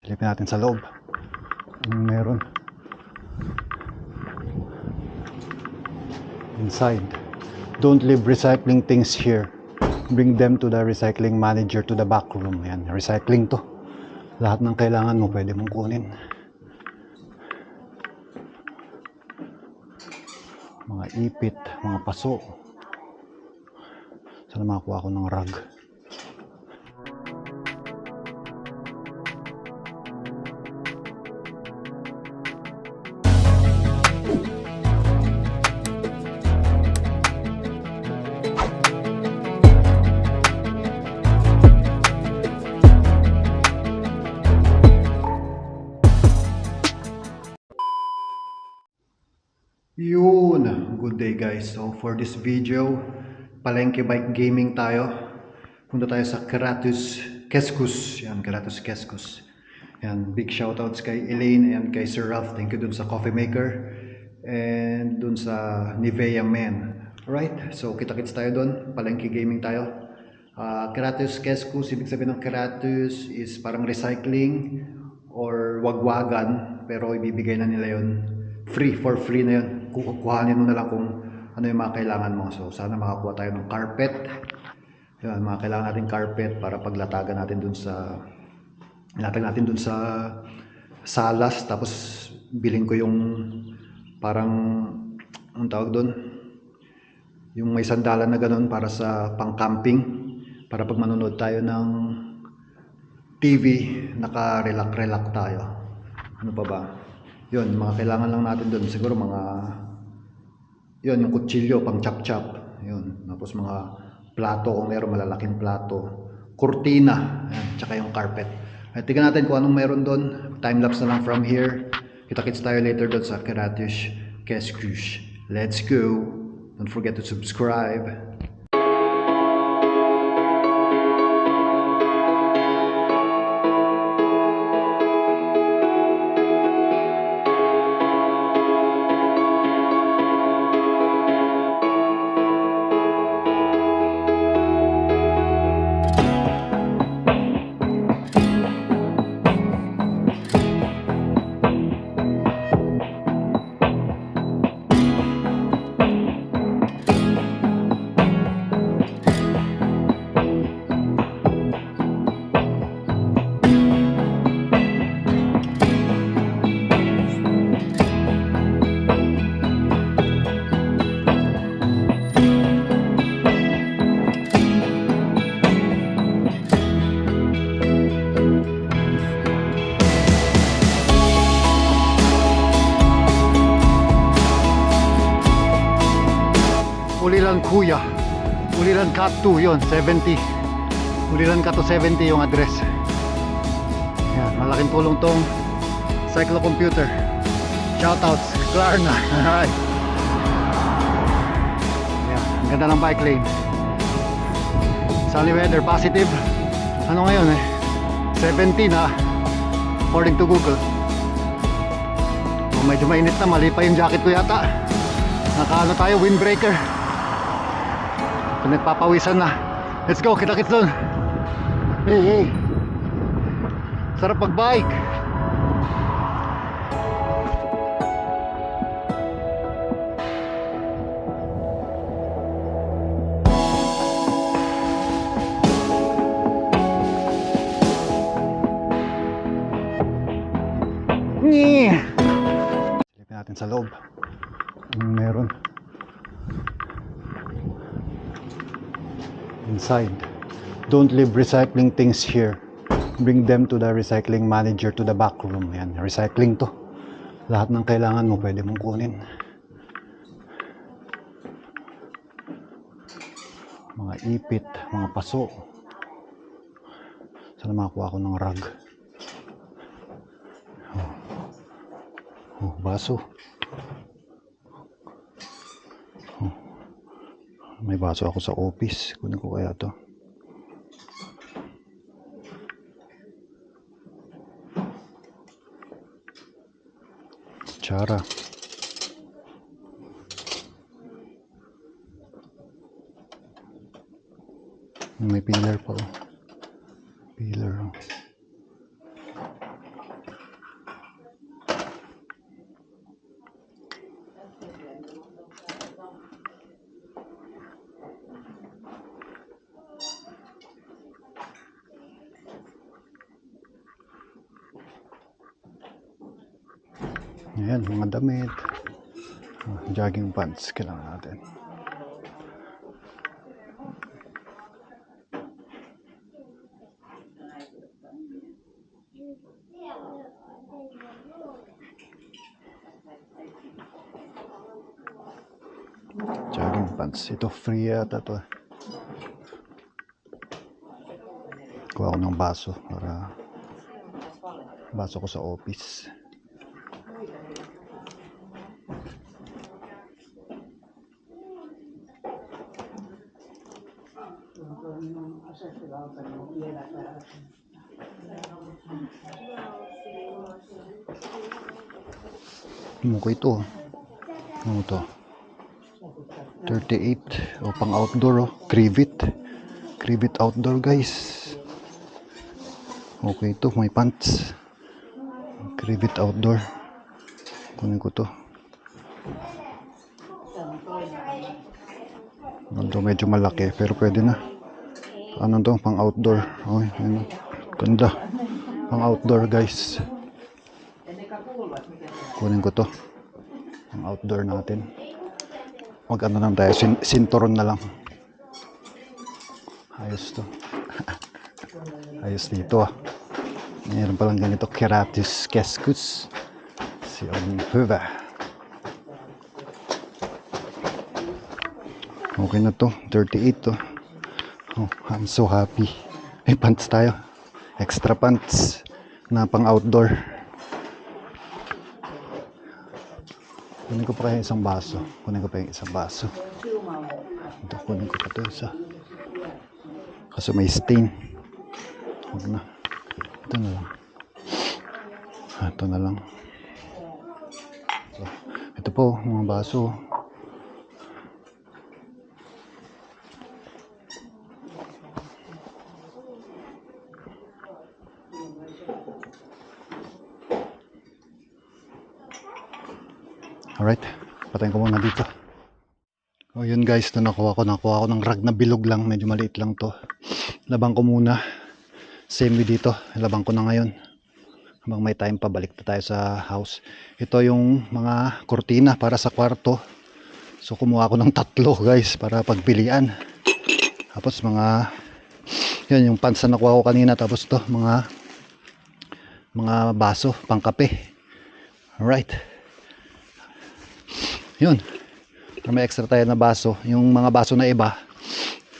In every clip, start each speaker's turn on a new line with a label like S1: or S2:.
S1: Silipin natin sa loob. Anong meron? Inside. Don't leave recycling things here. Bring them to the recycling manager to the back room. Yan, recycling to. Lahat ng kailangan mo pwede mong kunin. Mga ipit, mga paso. Sana makakuha ko ng rug. Yun! Good day guys. So for this video, palengke bike gaming tayo. Punta tayo sa Keratus Keskus. Yan, Keratus Keskus. Yan, big shoutouts kay Elaine and kay Sir Ralph. Thank you dun sa coffee maker. And dun sa Nivea Men. Alright, so kita-kits tayo dun. Palengke gaming tayo. Keratus Keskus, ibig sabihin ng Keratus is parang recycling or wagwagan. Pero ibibigay na nila yun free, for free na yun. Kukuhanin mo na lang kung ano yung mga kailangan mo. So sana makakuha tayo ng carpet. Yan, mga kailangan natin carpet para paglatagan natin dun sa salas. Tapos bilhin ko yung parang anong tawag dun, yung may sandalan na ganun para sa pang camping, para pag manonood tayo ng TV naka-relax tayo. Ano pa ba? Yun, mga kailangan lang natin doon. Siguro mga, yun, yung kutsilyo, pang chop-chop. Yun, tapos mga plato, kung meron malalaking plato. Kurtina, yan, tsaka yung carpet. At tignan natin kung anong meron doon. Time-lapse na lang from here. Kita-kits tayo later doon sa Keratus Keskus. Let's go! Don't forget to subscribe. Ulilan Kuya, Ulilan Katu, yun, 70. Ulilan Katu 70 yung address. Yan, malaking tulong tong cyclocomputer. Shoutouts, Klarna. Alright. Yan, ang ganda ng bike lane. Sunny weather, positive. Ano ngayon 17 according to Google. Medyo mainit na, mali pa yung jacket ko yata. Nakaano tayo, windbreaker. Nagpapawisan na. Let's go, kita-kits dun. Hey. Sarap mag-bike. Silipin natin sa loob. Anong meron? Inside. Don't leave recycling things here. Bring them to the recycling manager to the back room. Yan, recycling to. Lahat ng kailangan mo pwede mong kunin. Mga ipit, mga paso. Sana makakuha ko ng rug. Baso. May baso ako sa office. Kunin ko kaya to. Tsara. May pillar pa. Pillar. Ayan, mga damit. Jogging pants kailangan natin. Jogging pants. Ito free yata to. Kuha ko ng baso para baso ko sa office. Mukha ito. Ano to? 38 o pang outdoor, oh. Crivet outdoor, guys. Okay, ito may pants. Crivet outdoor. Kunin ko to. Ito medyo malaki pero pwede na. Ano to? Pang outdoor. Okay, ano. Ganda. Pang outdoor, guys. Kunin ko to. Pang outdoor natin. Mag ano lang tayo, sinturon na lang. Ayos to. Ayos dito ah. Mayroon palang ganito, Keratis Keskus. Si Onhuva. Okay na to, 38 to. Oh, I'm so happy. May pants tayo. Extra pants na pang outdoor. Kunin ko pa kaya isang baso. Ito, kunin ko pa ito isa. Kasi may stain. Huwag na. Ito na lang. Ito na lang. So, ito po, mga baso. Alright, patayin ko muna dito. O yun guys, ito nakuha ko ng rag na bilog lang, medyo maliit lang to. Labang ko muna. Same with dito, labang ko na ngayon. Habang may time pa, balik na tayo sa house. Ito yung mga kurtina para sa kwarto. So kumuha ko ng 3 guys para pagpilian. Tapos mga, yun yung pants na nakuha ko kanina. Tapos to, mga baso, pang kape. Alright. Yun. May extra tayo na baso. Yung mga baso na iba,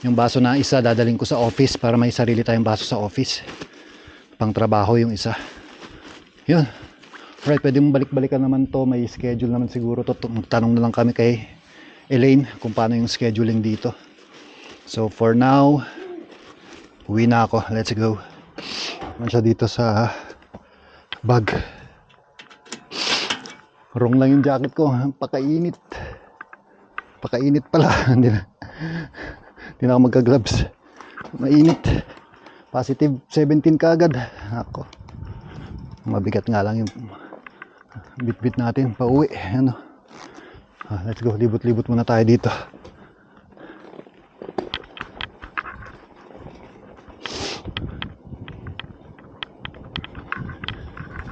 S1: yung baso na isa dadaling ko sa office para may sarili tayong baso sa office. Pang trabaho yung isa. Yun. Alright, pwede mong balik-balikan naman to. May schedule naman siguro to. Magtanong na lang kami kay Elaine kung paano yung scheduling dito. So for now, uwi na ako. Let's go. Naman siya dito sa bag. Wrong lang yung jacket ko. Pakainit. Pakainit pala. Hindi na ako magka-gloves. Mainit. Positive 17 kaagad. Ako. Mabigat nga lang yung bit-bit natin. Pauwi. Ano. Let's go. Libot-libot muna tayo dito.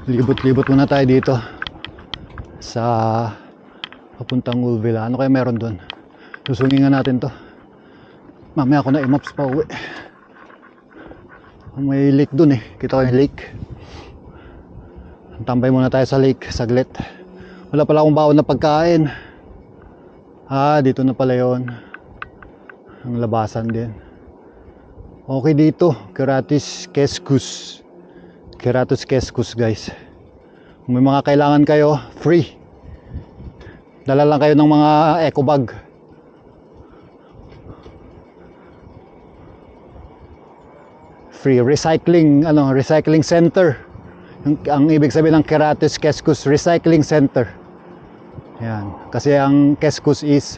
S1: Libot-libot muna tayo dito. Sa papuntang Woolville. Ano kaya meron doon? Susungin natin to. Mamaya ako na i-maps pa uwi. May lake doon eh. Kita ko yung lake. Tambay muna tayo sa lake saglit. Wala pala akong baon na pagkain. Dito na pala yon. Ang labasan din. Okay dito. Keratis Keskus. Keratis Keskus guys. Kung may mga kailangan kayo, free. Dala lang kayo ng mga eco bag. Free recycling, recycling center. Ang ibig sabihin ng Keratis Keskus Recycling Center. Yan, kasi ang Keskus is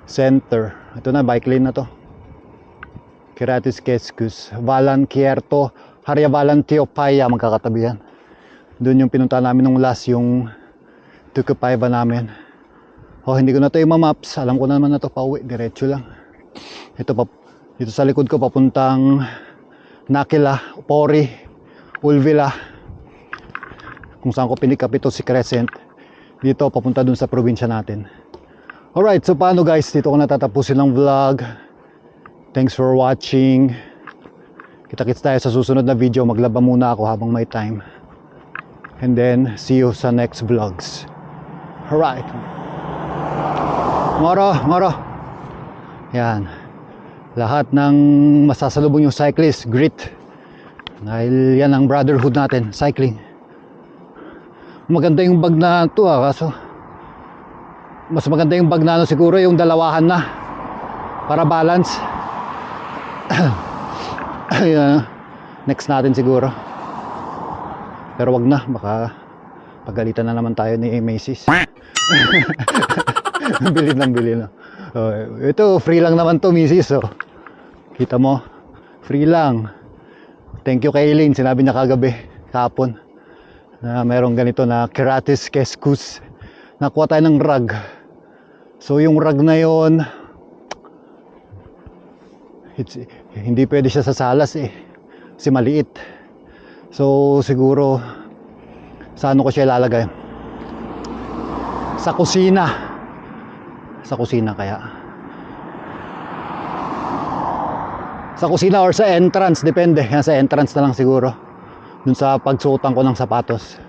S1: center. Ito na, bike lane na to. Keratis Keskus, Valan Kierto, Harjavalan Teopaya, magkakatabi yan. Doon yung pinunta namin nung last, yung Tukupaiva namin. Hindi ko na ito i-maps. Alam ko na naman na ito, pauwi. Diretso lang. Dito sa likod ko, papuntang Nakila, Pori, Woolville. Kung saan ko pinikap ito si Crescent. dito papunta dun sa probinsya natin. Alright, so paano guys, dito ko natatapusin ang vlog. Thanks for watching. Kita-kits tayo sa susunod na video. Maglaba muna ako habang may time. And then, see you sa next vlogs. Alright. Moro. Yan. Lahat ng masasalubong yung cyclist, grit. Dahil yan ang brotherhood natin, cycling. Maganda yung bag na ito kaso mas maganda yung bag na siguro yung dalawahan na para balance. Next natin siguro, pero wag na, baka pagalitan na naman tayo ni Macy's. Bili na. Ito free lang naman to, Mrs. So, kita mo, free lang. Thank you kay Eileen, sinabi niya kagabi, kahapon, na merong ganito na Keratis Keskus. Nakuha tayo ng rug. So yung rug na yon, hindi pwede siya sa salas kasi maliit. So siguro sa ano ko siya ilalagay? Sa kusina. Kaya sa kusina or sa entrance, depende. Sa entrance na lang siguro, dun sa pagsuotan ko ng sapatos.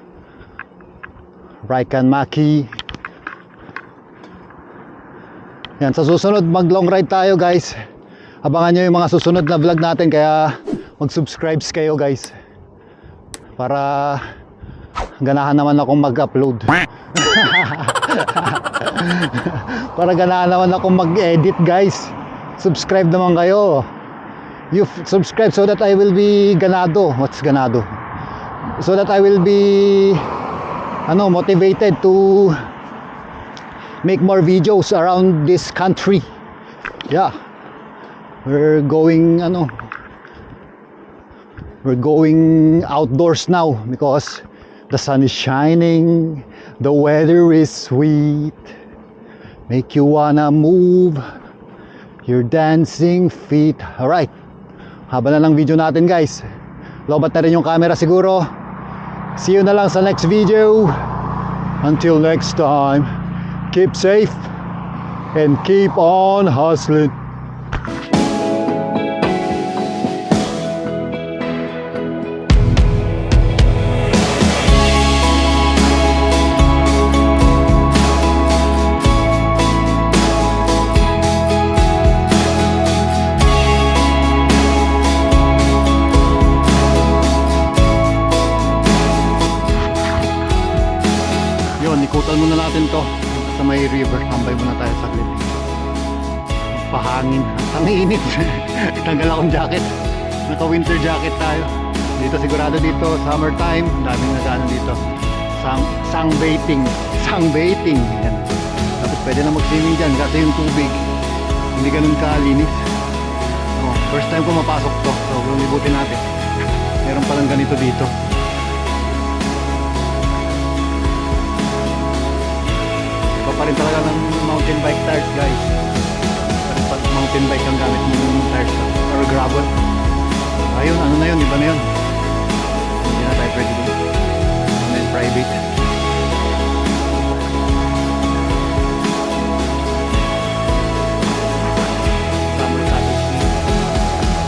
S1: Raikan Maki. Yan, sa susunod mag long ride tayo guys. Abangan nyo yung mga susunod na vlog natin, kaya mag subscribe kayo guys, para ganahan naman akong mag upload. Para ganahan naman akong mag edit guys. Subscribe naman kayo. You subscribe so that I will be ganado. What's ganado? So that I will be motivated to make more videos around this country. Yeah, we're going outdoors now because the sun is shining, the weather is sweet, make you wanna move your dancing feet. Alright, haba na lang video natin guys, lobat na rin yung camera siguro. See you na lang sa next video. Until next time, keep safe and keep on hustling. Ikutan muna natin to sa may river. Tambay muna tayo saglit. Pahangin. Ang init. Tanggal akong jacket. Naka winter jacket tayo. Dito sigurado dito summertime. Daming nagano dito. Sunbathing. Yan. Tapos pwede na mag-swimming dyan kasi yung tubig hindi ganun kalinis. First time ko mapasok to. So libutin natin. Meron palang ganito dito. Pa rin talaga ng mountain bike tires guys. Pag mountain bike ang gamit ng tires or gravel, ayun, ano na yun, iba na yun. Hindi na tayo pwede dun. And then private. Summer cottage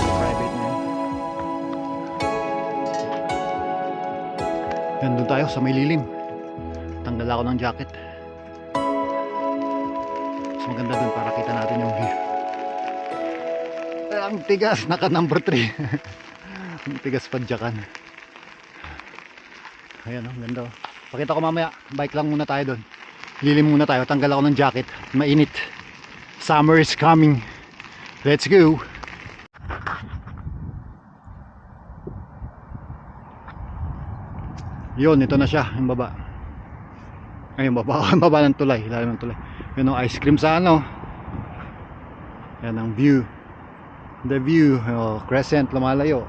S1: private na yun. Yan, doon tayo sa may lilim. Tanggal ako ng jacket. Maganda dun para kita natin yung view. Ang tigas, naka number 3. Ang tigas padyakan. Ayan ganda. Pakita ko mamaya, bike lang muna tayo dun. Lilim muna tayo, tanggal ako ng jacket. Mainit. Summer is coming. Let's go. Yun, ito na siya, yung baba. Ay, yung baba ng tulay, ilalim ng tulay. Yun ang ice cream sa yan ang view, the view, crescent lumalayo.